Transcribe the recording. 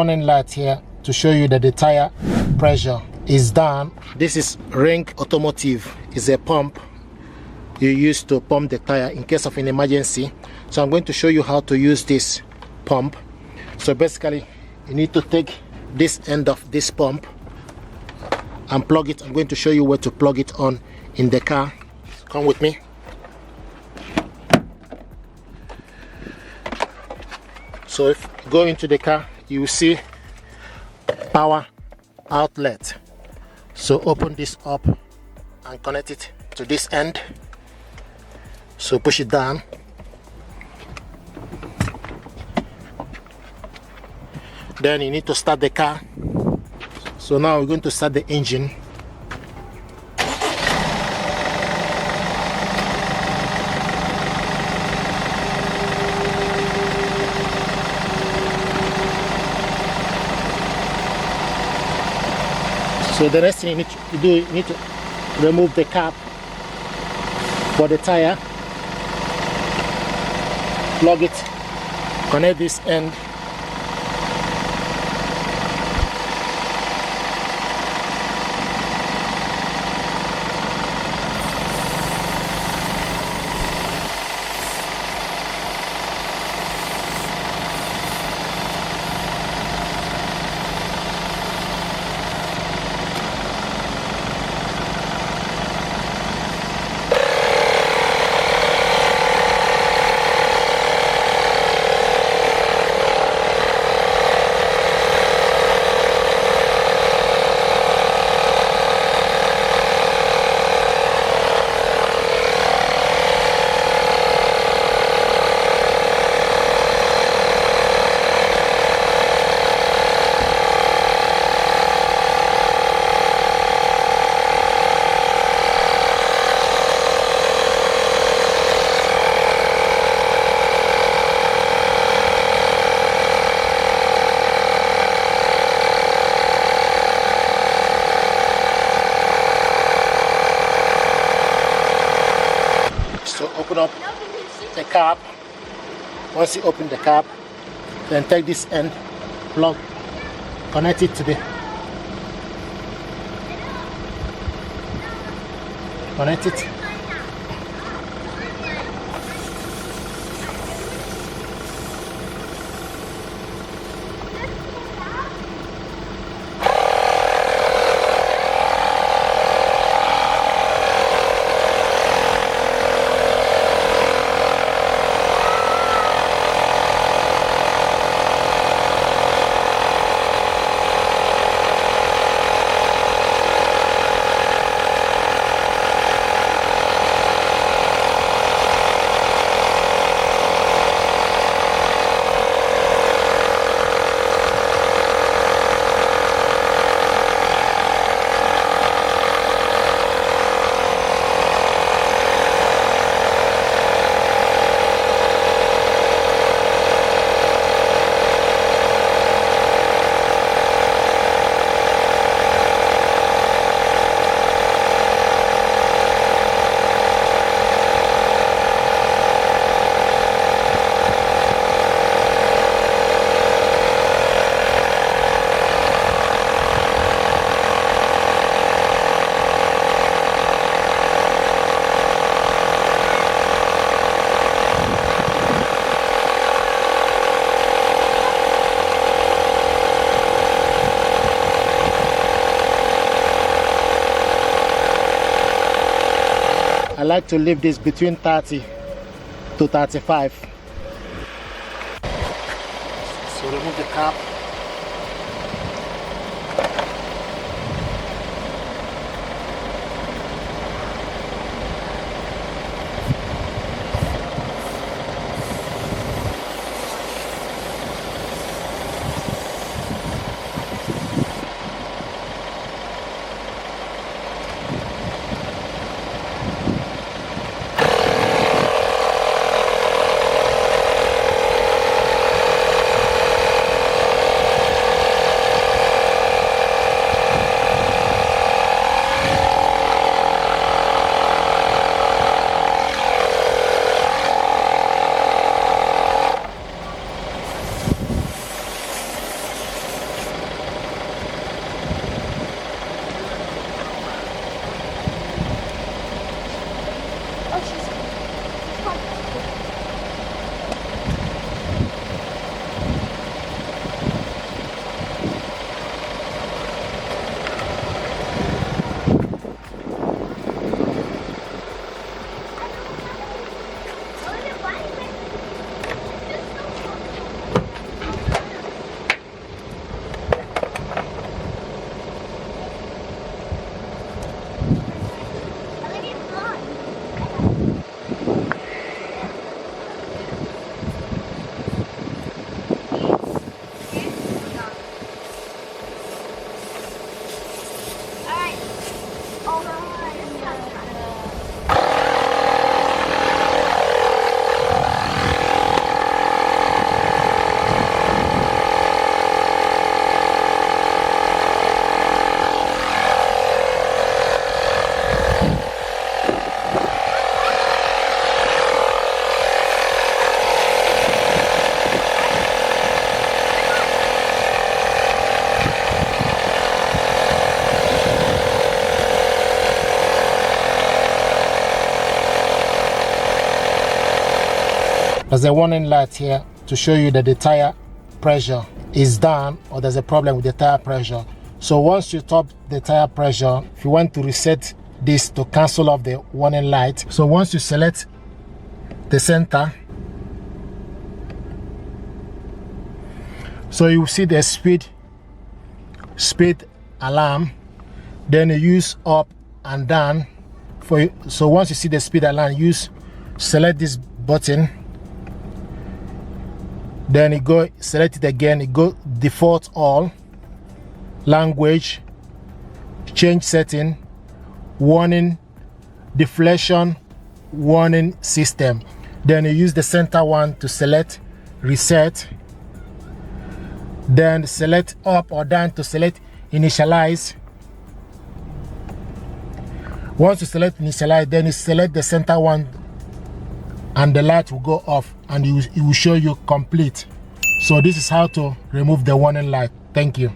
Warning light here to show you that the tire pressure is down. This is Ring Automotive. It's a pump you use to pump the tire in case of an emergency. So I'm going to show you how to use this pump. So basically you need to take this end of this pump and plug it. I'm going to show you where to plug it on in the car. Come with me. So if you go into the car, you will see power outlet. So open this up and connect it to this end. So push it down. Then you need to start the car. So now we're going to start the engine. So the next thing you need to do, you need to remove the cap for the tire, plug it, connect this end. So open up the cap. Once you open the cap, then take this end, plug, connect it to the connect it. I like to leave this between 30 to 35. So remove the cap. There's a warning light here to show you that the tire pressure is down or there's a problem with the tire pressure. So once you top the tire pressure, if you want to reset this to cancel off the warning light, so once you select the center, so you see the speed alarm, then you use up and down for you. So once you see the speed alarm, select this button, then you go select it again, it go default all, language, change setting, warning, deflection, warning system. Then you use the center one to select reset, then select up or down to select initialize. Once you select initialize, then you select the center one and the light will go off and it will show you complete. So this is how to remove the warning light. Thank you.